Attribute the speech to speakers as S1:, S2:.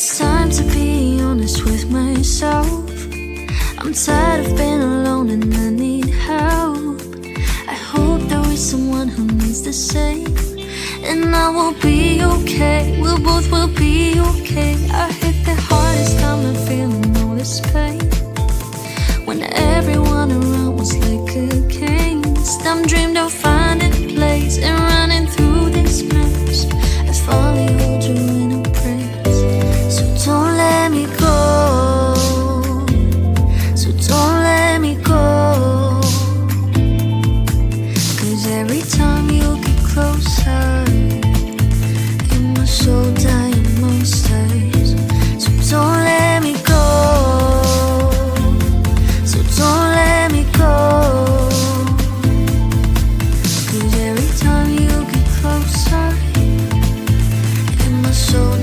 S1: It's time to be honest with myself. I'm tired of being alone and I need help. I hope there is someone who needs the same, and I will be okay, we both will be okay. I hit the hardest time I'm feeling all this pain, when everyone around was like a gangst. I'm dreamed of finding a place and running through this mess. I finally hold you in a praise, so don't let me go, so don't let me go. 'Cause every time you get closer, in my soul dying most days. So don't let me go, so don't let me go. 'Cause every time you get closer, in my soul